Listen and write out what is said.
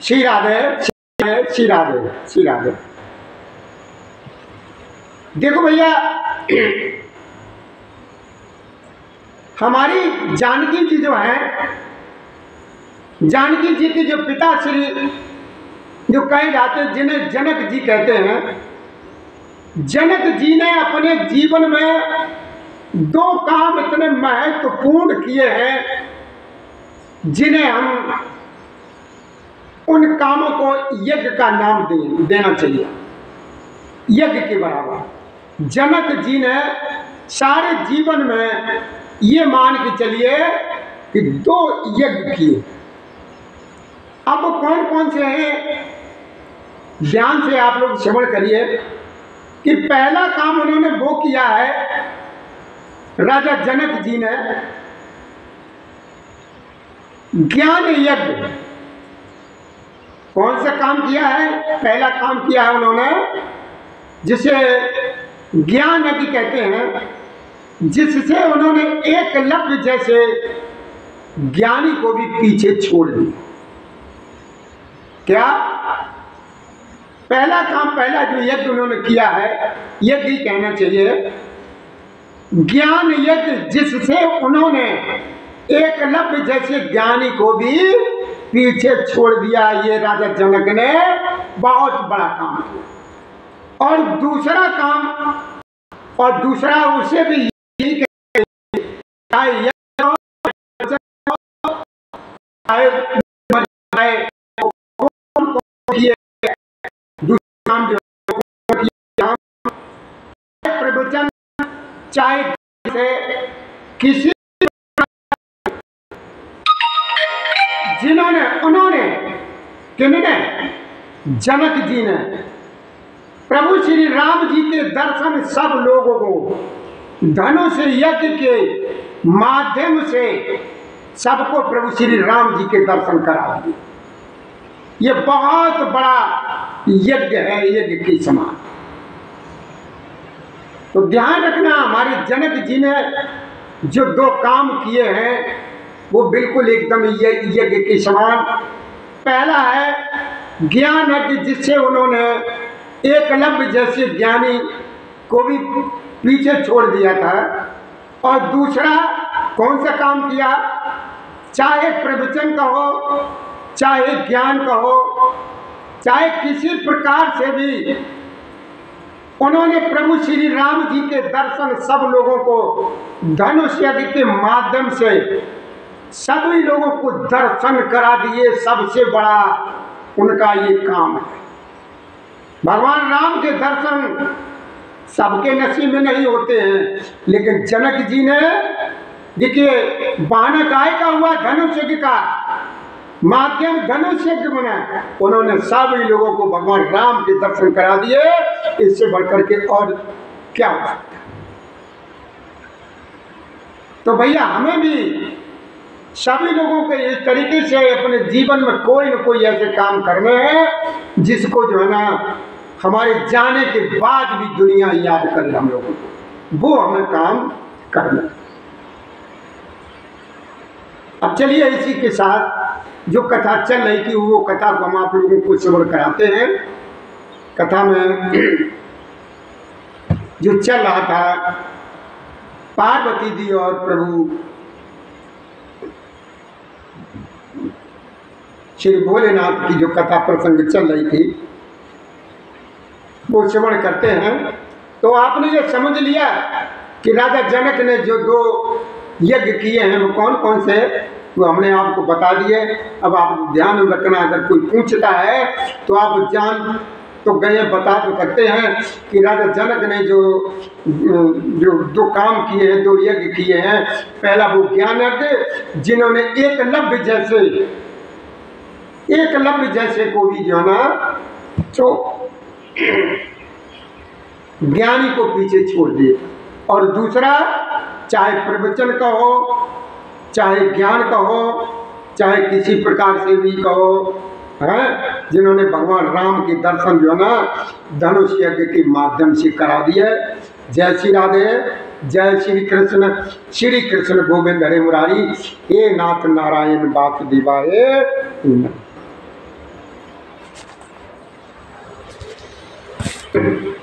श्री राधे, श्री राधे, श्री राधे। देखो भैया, हमारी जानकी जी जो है, जानकी जी के जो पिता श्री जो कहे जाते जिन्हें जनक जी कहते हैं, जनक जी ने अपने जीवन में दो काम इतने महत्वपूर्ण किए हैं जिन्हें हम उन कामों को यज्ञ का नाम देना चाहिए, यज्ञ के बराबर। जनक जी ने सारे जीवन में ये मान के चलिए कि दो यज्ञ किए। अब कौन कौन से हैं, ध्यान से आप लोग श्रवण करिए कि पहला काम उन्होंने वो किया है, राजा जनक जी ने ज्ञान यज्ञ। कौन सा काम किया है? पहला काम किया है उन्होंने जिसे ज्ञान यज्ञ कहते हैं, जिससे उन्होंने एकलव्य जैसे ज्ञानी को भी पीछे छोड़ दिया। क्या पहला काम, पहला जो यज्ञ उन्होंने किया है, यज्ञ कहना चाहिए, ज्ञान यज्ञ, जिससे उन्होंने एकलव्य जैसे ज्ञानी को भी पीछे छोड़ दिया। ये राजा जनक ने बहुत बड़ा काम किया। और दूसरा काम, और दूसरा उसे भी प्रवचन चाहे से किसी जिन्होंने उन्होंने किन्होंने जनक जी ने प्रभु श्री राम जी के दर्शन सब लोगों को धनुष यज्ञ के माध्यम से सबको प्रभु श्री राम जी के दर्शन करा दिए। ये बहुत बड़ा यज्ञ है, यज्ञ के समान। तो ध्यान रखना, हमारे जनक जी ने जो दो काम किए हैं वो बिल्कुल एकदम यज्ञ के समान। पहला है ज्ञान यज्ञ, जिससे उन्होंने एकलव्य जैसे ज्ञानी को भी पीछे छोड़ दिया था। और दूसरा कौन सा काम किया? चाहे प्रवचन का हो, चाहे ज्ञान का हो, चाहे किसी प्रकार से भी उन्होंने प्रभु श्री राम जी के दर्शन सब लोगों को धनुष यज्ञ के माध्यम से सभी लोगों को दर्शन करा दिए। सबसे बड़ा उनका ये काम है। भगवान राम के दर्शन सबके नसीब में नहीं होते हैं, लेकिन जनक जी ने, देखिए, बहाना काय का हुआ? धनुष यज्ञ का माध्यम धनुष यज्ञ बना, उन्होंने सभी लोगों को भगवान राम के दर्शन करा दिए। इससे बढ़कर के और क्या हो सकता है? तो भैया, हमें भी सभी लोगों के इस तरीके से अपने जीवन में कोई न कोई ऐसे काम करने हैं जिसको जो है ना हमारे जाने के बाद भी दुनिया याद करे हम लोगों को, वो हमें काम करना। अब चलिए, इसी के साथ जो कथा चल रही थी वो कथा को हम आप लोगों को श्रवण कराते हैं। कथा में जो चल रहा था, पार्वती जी और प्रभु श्री भोलेनाथ की जो कथा प्रसंग चल रही थी वो श्रवण करते हैं। तो आपने ये समझ लिया कि राजा जनक ने जो दो यज्ञ किए हैं वो कौन कौन से, वो हमने आपको बता दिए। अब आप ध्यान में रखना, अगर कोई पूछता है तो आप जान तो गए, बता तो सकते हैं कि राजा जनक ने जो दो काम किए हैं, दो यज्ञ किए हैं। पहला वो ज्ञान यज्ञ, जिन्होंने एकलव्य जैसे को भी जो है ना तो ज्ञानी को पीछे छोड़ दिए। और दूसरा, चाहे प्रवचन का हो, चाहे ज्ञान का हो, चाहे किसी प्रकार से भी कहो, है, जिन्होंने भगवान राम के दर्शन जो है ना धनुष यज्ञ के माध्यम से करा दिए। जय श्री राधे, जय श्री कृष्ण गोविंद हरे मुरारी, हे नाथ नारायण वासुदेवाय। है।